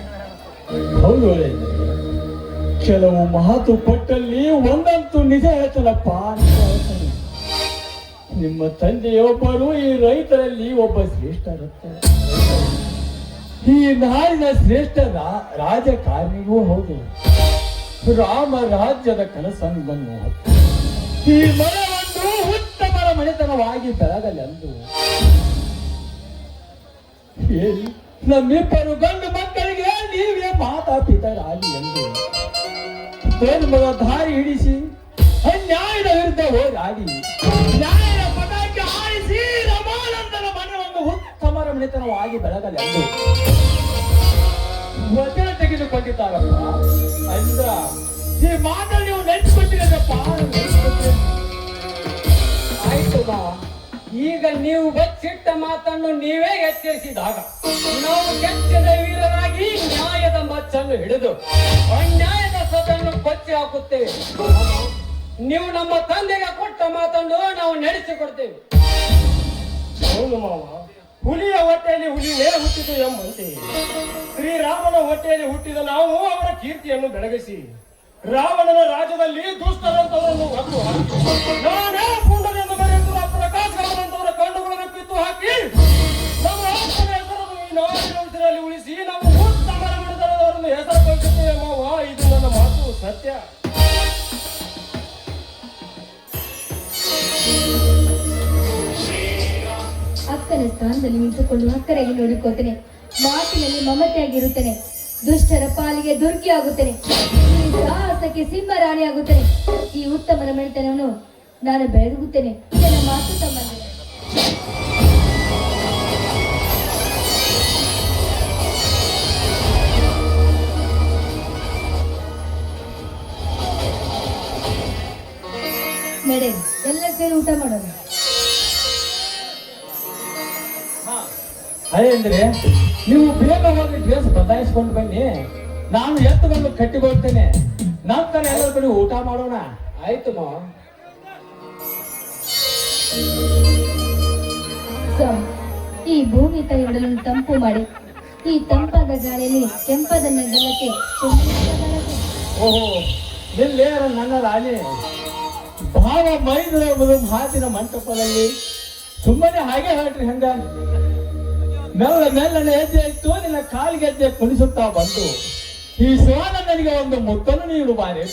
ಹೌದು, ಕೆಲವು ಮಾತು ಕೊಟ್ಟಲ್ಲಿ ಒಂದಂತೂ ನಿಜ ಹೇಳ್ತಾನಪ್ಪ. ನಿಮ್ಮ ತಂದೆಯೊಬ್ಬರು ಈ ರೈತರಲ್ಲಿ ಒಬ್ಬ ಶ್ರೇಷ್ಠ ರೈತ. ಈ ನಾಡಿನ ಶ್ರೇಷ್ಠ ರಾಜಕಾರಣಿಗೂ ಹೌದು. ರಾಮ ರಾಜ್ಯದ ಕನಸನ್ನು ಹೊತ್ತು ಈ ಮನೆಯನ್ನು ಉತ್ತಮರ ಮನೆತನವಾಗಿ ಬೆಳಗಲೆಂದು ಹೇಳಿ ನಮ್ಮಿಬ್ಬರು ಗಂಡು ಮಕ್ಕಳಿಗೆ ನೀವೇ ಮಾತಾಪಿತರಾಗಿ ಎಂದು ಧರ್ಮದ ದಾರಿ ಹಿಡಿಸಿ ಅನ್ಯಾಯದ ವಿರುದ್ಧ ಹೋರಾಡಿ ನ್ಯಾಯದ ಪಟಾಕಿ ಆರಿಸಿ ರಮಾನಂದನ ಮನವನ್ನು ಉತ್ತಮರ ಮನೆತನವಾಗಿ ಬೆಳಗಲೆಂದು ವಚನ ತೆಗೆದುಕೊಂಡಿದ್ದಾರಲ್ಲ ಅಂದ್ರ ಈ ಮಾತನ್ನು ನೀವು ನೆನೆಸ್ಕೊಟ್ಟಿರಪ್ಪ. ಆಯ್ತು ಮಾವ, ಈಗ ನೀವು ಬಚ್ಚಿಟ್ಟ ಮಾತನ್ನು ನೀವೇ ಎಚ್ಚರಿಸಿದಾಗ ನಾವು ಕೆಚ್ಚದ ವೀರರಾಗಿ ನ್ಯಾಯದ ಮಚ್ಚನ್ನು ಹಿಡಿದು ಅನ್ಯಾಯದ ಸದನ್ನು ಕೊಚ್ಚಿ ಹಾಕುತ್ತೇವೆ. ನೀವು ನಮ್ಮ ತಂದೆಗೆ ಕೊಟ್ಟ ಮಾತನ್ನು ನಾವು ನಡೆಸಿಕೊಡ್ತೇವೆ. ಹೌದು ಮಾವ, ಹುಲಿಯ ಹೊಟ್ಟೆಯಲ್ಲಿ ಹುಲಿನೇ ಹುಟ್ಟಿತು ಎಂಬಂತೆ ಶ್ರೀರಾಮನ ಹೊಟ್ಟೆಯಲ್ಲಿ ಹುಟ್ಟಿದ ನಾವು ಅವರ ಕೀರ್ತಿಯನ್ನು ಬೆಳಗಿಸಿ ರಾವಣನ ರಾಜ್ಯದಲ್ಲಿ ದುಷ್ಟರಂತವರನ್ನು ಹೊತ್ತು ಹಾಕಿ ನಾನೇ ಪುಂಡನೆಂದು ಬರೆಯುತ್ತಿರುವ ಪ್ರಕಾಶವಂತವರ ಕಣ್ಣುಗಳನ್ನು ಕಿತ್ತು ಹಾಕಿ ನಮ್ಮ ಆತ್ಮನ ಹೆಸರನ್ನು ಈ ನಾಡಿನ ಉಸಿರಲ್ಲಿ ಉಳಿಸಿ ನಾವು ಉತ್ತಮರ ಬಿಡುದರವರನ್ನು ಹೆಸರು ಕಳಿಸುತ್ತೇವೆ ಮಾವ. ಇದು ನನ್ನ ಮಾತು ಸತ್ಯ. ಅಕ್ಕನ ಸ್ಥಾನದಲ್ಲಿ ನಿಂತುಕೊಂಡು ಅಕ್ಕರಾಗಿ ನೋಡಿಕೋತೇನೆ. ಮಾತಿನಲ್ಲಿ ಮಮತೆಯಾಗಿರುತ್ತೇನೆ. ದುಷ್ಟರ ಪಾಲಿಗೆ ದುರ್ಗಿ ಆಗುತ್ತೇನೆ. ಈ ಸಾಹಸಕ್ಕೆ ಸಿಂಹರಾಣಿ ಆಗುತ್ತೇನೆ. ಈ ಉತ್ತಮನ ಮನೆತನವನ್ನು ನಾನು ಬೆಳೆದುತ್ತೇನೆ. ಇದನ್ನ ಮಾತು ಸಂಬಂಧ. ನಡೆ, ಎಲ್ಲ ಸೇರಿ ಊಟ ಮಾಡೋಣ. ಅದೇ ಅಂದ್ರೆ ನೀವು ಬೇಗ ಹೋಗಿ ಡ್ರೆಸ್ ಬದಲಾಯಿಸ್ಕೊಂಡು ಬನ್ನಿ, ನಾನು ಎತ್ತುಕೊಂಡು ಕಟ್ಟಿಕೊಳ್ತೇನೆ. ನಂತರ ಎಲ್ಲರ ಕಡೆ ಊಟ ಮಾಡೋಣ. ಆಯ್ತು ಮಾವ. ಸ್ವಾಮಿ, ಈ ಭೂಮಿ ತಾಯಿಗಳನ್ನು ತಂಪು ಮಾಡಿ ಈ ತಂಪಾದ ಗಾಳಿಯಲ್ಲಿ ಕೆಂಪಾದ ಗಲ್ಲಕ್ಕೆ ಓಹೋ, ನಿಲ್ಲೇರ ನನ್ನ ರಾಣಿ ಭಾವ ಮೈದುರ ಮಾತಿನ ಮಂಟಪದಲ್ಲಿ ಸುಮ್ಮನೆ ಹಾಗೆ ಹೇಳ್ರಿ. ಹಂಗ ಮೆಲ್ಲನೆ ಹೆಜ್ಜೆ ಇತ್ತು ನಿನ್ನ ಕಾಲಿಗೆ ಹೆಜ್ಜೆ ಕುಣಿಸುತ್ತಾ ಬಂದು ಈ ಶಿವನ ನನಗೆ ಒಂದು ಮುತ್ತನ್ನು ನೀಡು ಬಾರಿ.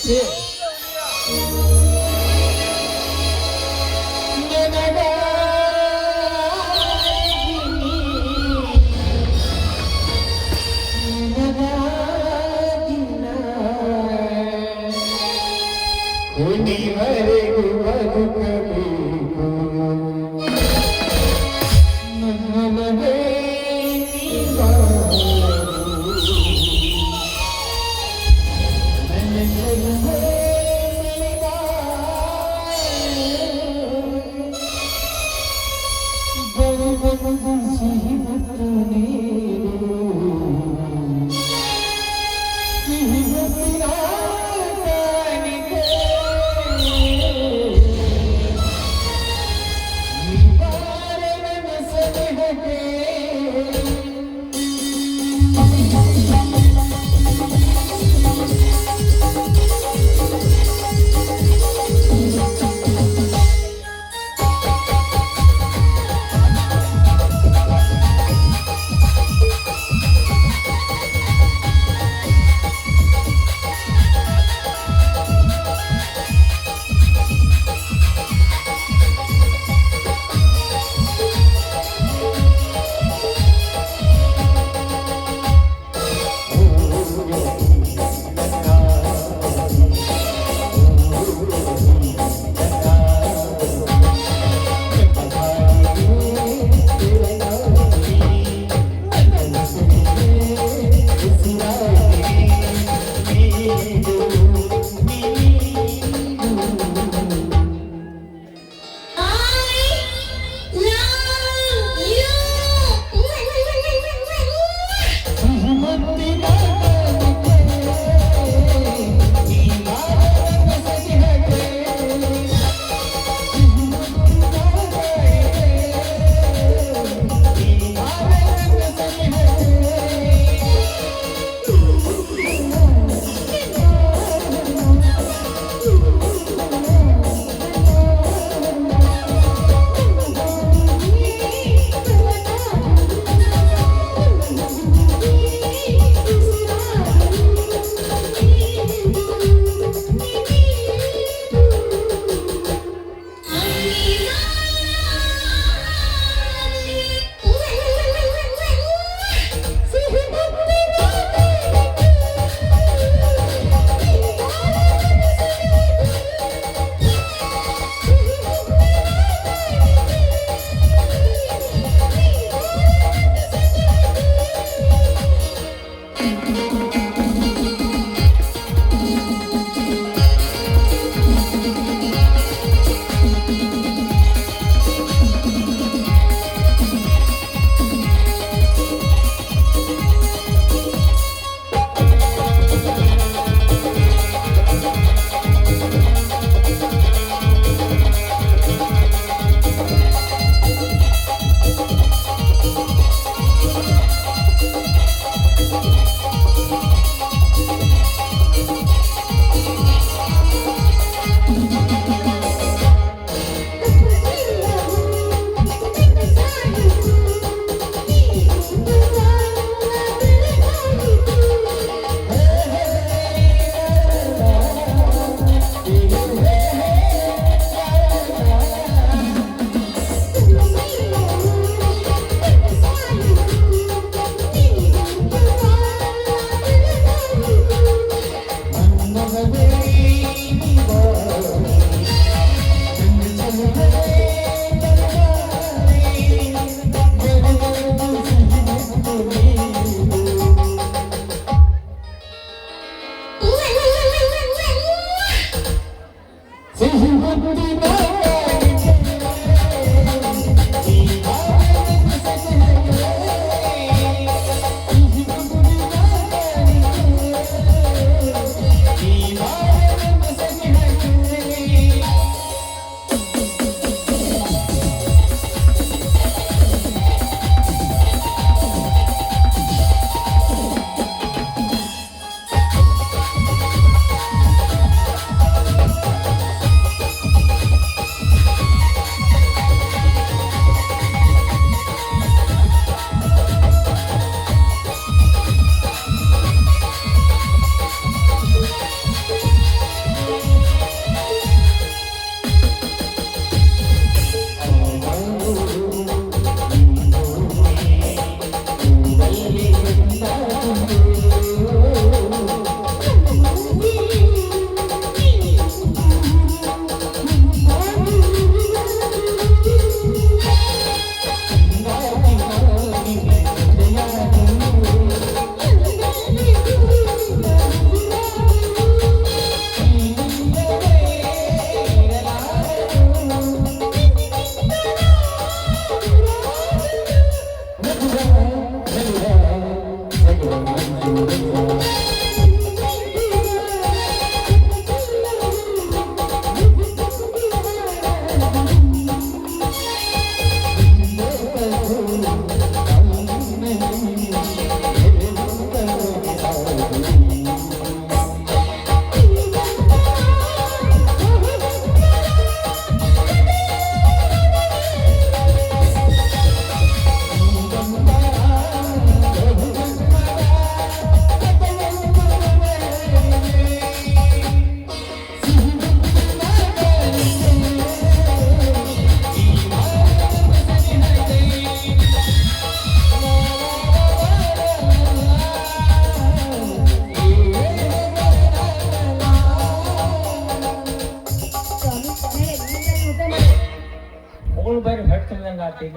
ಹೊಗಳು ಬರ್ರಿ ಹೊಟ್ಟೆ ತುಂಬ್ದಂಗ ಆತ ಈಗ